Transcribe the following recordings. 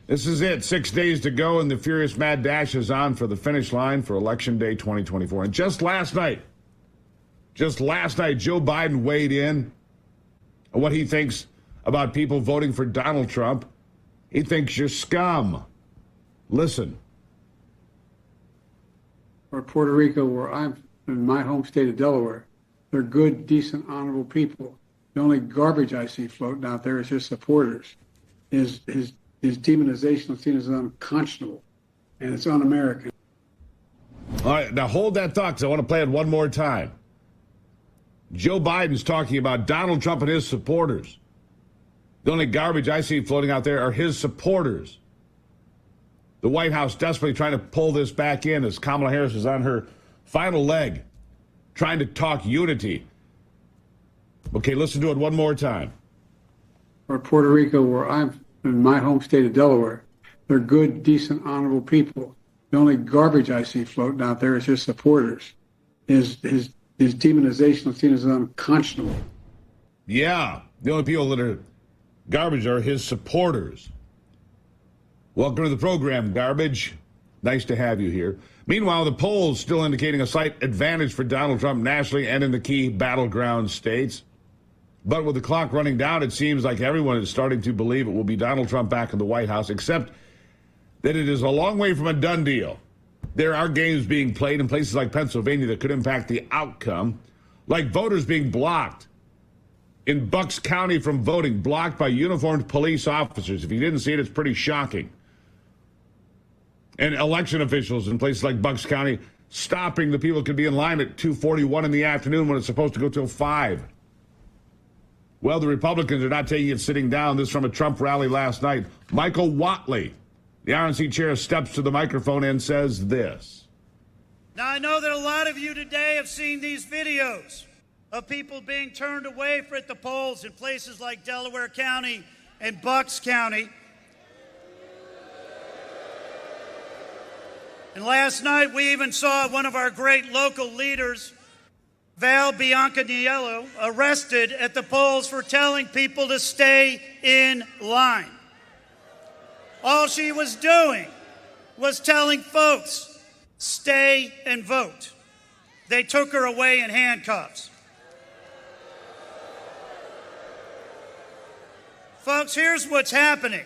This is it. 6 days to go, and the furious mad dash is on for the finish line for Election Day 2024. And just last night, Joe Biden weighed in on what he thinks about people voting for Donald Trump. He thinks you're scum. Listen. Or Puerto Rico, where I'm in my home state of Delaware, they're good, decent, honorable people. The only garbage I see floating out there is his supporters. His demonization is seen as unconscionable, and it's un-American. All right, now hold that thought, because I want to play it one more time. Joe Biden's talking about Donald Trump and his supporters. The only garbage I see floating out there are his supporters. The White House desperately trying to pull this back in as Kamala Harris is on her final leg, trying to talk unity. Okay, listen to it one more time. Or Puerto Rico, where I'm in my home state of Delaware, they're good, decent, honorable people. The only garbage I see floating out there is his supporters. His demonization is seen as unconscionable. Yeah, the only people that are garbage are his supporters. Welcome to the program, Garbage. Nice to have you here. Meanwhile, the polls still indicating a slight advantage for Donald Trump nationally and in the key battleground states. But with the clock running down, it seems like everyone is starting to believe it will be Donald Trump back in the White House, except that it is a long way from a done deal. There are games being played in places like Pennsylvania that could impact the outcome, like voters being blocked in Bucks County from voting, blocked by uniformed police officers. If you didn't see it, it's pretty shocking. And election officials in places like Bucks County stopping the people who could be in line at 2:41 in the afternoon when it's supposed to go till 5. Well, the Republicans are not taking it sitting down. This from a Trump rally last night. Michael Whatley, the RNC chair, steps to the microphone and says this. Now, I know that a lot of you today have seen these videos of people being turned away at the polls in places like Delaware County and Bucks County. And last night, we even saw one of our great local leaders, Val Biancaniello, arrested at the polls for telling people to stay in line. All she was doing was telling folks, stay and vote. They took her away in handcuffs. Folks, here's what's happening.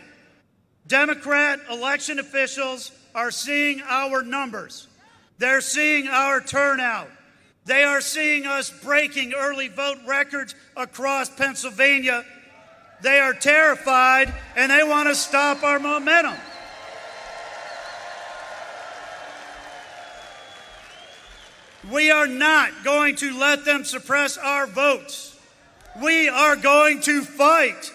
Democrat election officials are seeing our numbers. They're seeing our turnout. They are seeing us breaking early vote records across Pennsylvania. They are terrified, and they want to stop our momentum. We are not going to let them suppress our votes. We are going to fight.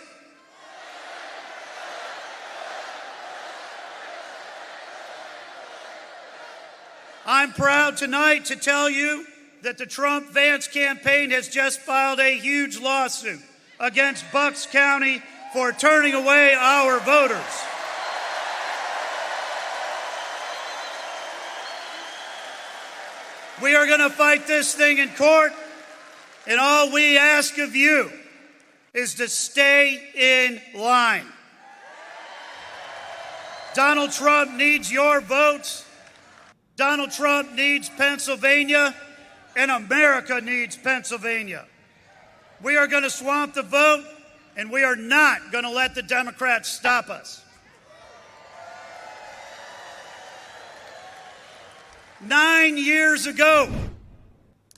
I'm proud tonight to tell you that the Trump-Vance campaign has just filed a huge lawsuit against Bucks County for turning away our voters. We are going to fight this thing in court, and all we ask of you is to stay in line. Donald Trump needs your votes. Donald Trump needs Pennsylvania, and America needs Pennsylvania. We are going to swamp the vote, and we are not going to let the Democrats stop us. 9 years ago.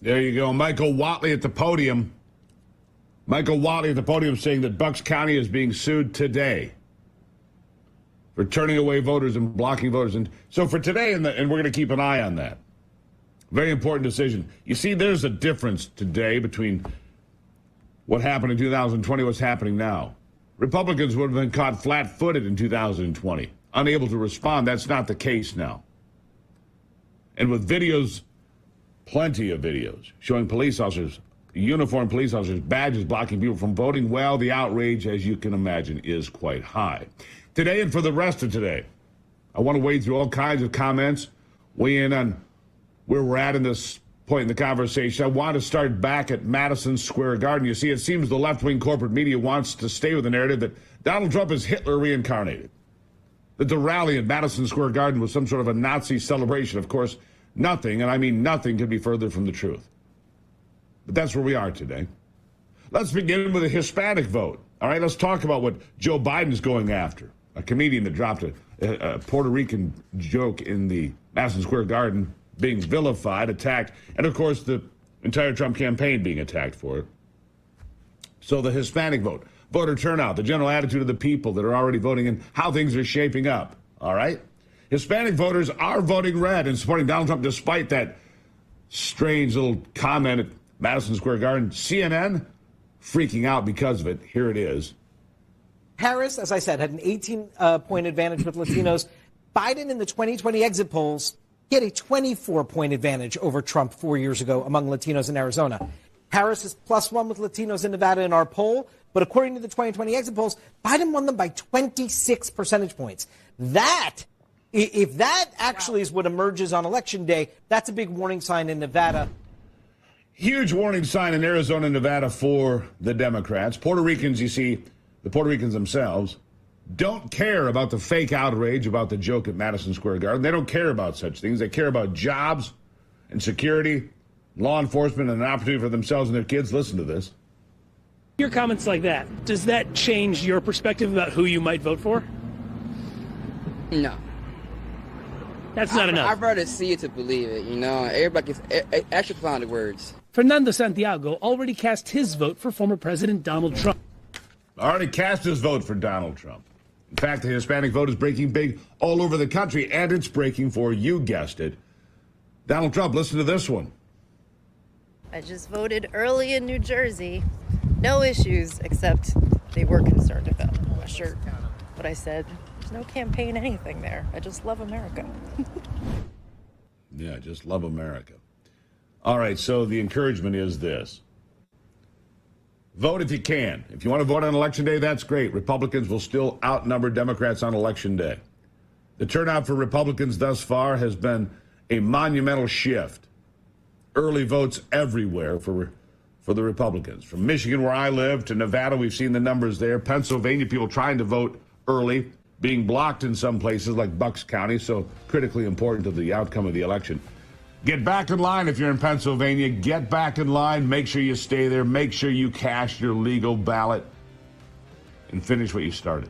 There you go. Michael Whatley at the podium. Michael Whatley at the podium saying that Bucks County is being sued today for turning away voters and blocking voters. And so for today, and we're going to keep an eye on that. Very important decision. You see, there's a difference today between what happened in 2020 and what's happening now. Republicans would have been caught flat-footed in 2020, unable to respond. That's not the case now. And with videos, plenty of videos, showing police officers, uniformed police officers, badges blocking people from voting, well, the outrage, as you can imagine, is quite high. Today and for the rest of today, I want to wade through all kinds of comments, weigh in on where we're at in this point in the conversation. I want to start back at Madison Square Garden. You see, it seems the left-wing corporate media wants to stay with the narrative that Donald Trump is Hitler reincarnated. that the rally at Madison Square Garden was some sort of a Nazi celebration. Of course, nothing, and I mean nothing, could be further from the truth. But that's where we are today. Let's begin with the Hispanic vote. All right, let's talk about what Joe Biden's going after. A comedian that dropped a Puerto Rican joke in the Madison Square Garden being vilified, attacked, and of course the entire Trump campaign being attacked for it. So the Hispanic vote, voter turnout, the general attitude of the people that are already voting, and how things are shaping up. All right? Hispanic voters are voting red and supporting Donald Trump despite that strange little comment at Madison Square Garden. CNN freaking out because of it. Here it is. Harris, as I said, had an 18-point advantage with Latinos. Biden in the 2020 exit polls, he had a 24-point advantage over Trump 4 years ago among Latinos in Arizona. Harris is +1 with Latinos in Nevada in our poll, but according to the 2020 exit polls, Biden won them by 26 percentage points. If that actually is what emerges on Election Day, that's a big warning sign in Nevada. Huge warning sign in Arizona and Nevada for the Democrats. Puerto Ricans, you see, the Puerto Ricans themselves don't care about the fake outrage about the joke at Madison Square Garden. They don't care about such things. They care about jobs and security, law enforcement, and an opportunity for themselves and their kids. Listen to this. Your comments like that, does that change your perspective about who you might vote for? No. That's not enough. I'd rather see it to believe it, you know. Everybody gets extra confounded words. Fernando Santiago already cast his vote for former President Donald Trump. Already cast his vote for Donald Trump. In fact, the Hispanic vote is breaking big all over the country, and it's breaking for, you guessed it, Donald Trump. Listen to this one. I just voted early in New Jersey. No issues, except they were concerned about my shirt. But I said, there's no campaign anything there. I just love America. Yeah, just love America. All right, so the encouragement is this. Vote if you can. If you want to vote on Election Day, that's great. Republicans will still outnumber Democrats on Election Day. The turnout for Republicans thus far has been a monumental shift. Early votes everywhere for the Republicans. From Michigan, where I live, to Nevada, we've seen the numbers there. Pennsylvania, people trying to vote early, being blocked in some places like Bucks County, so critically important to the outcome of the election. Get back in line if you're in Pennsylvania. Get back in line. Make sure you stay there. Make sure you cast your legal ballot and finish what you started.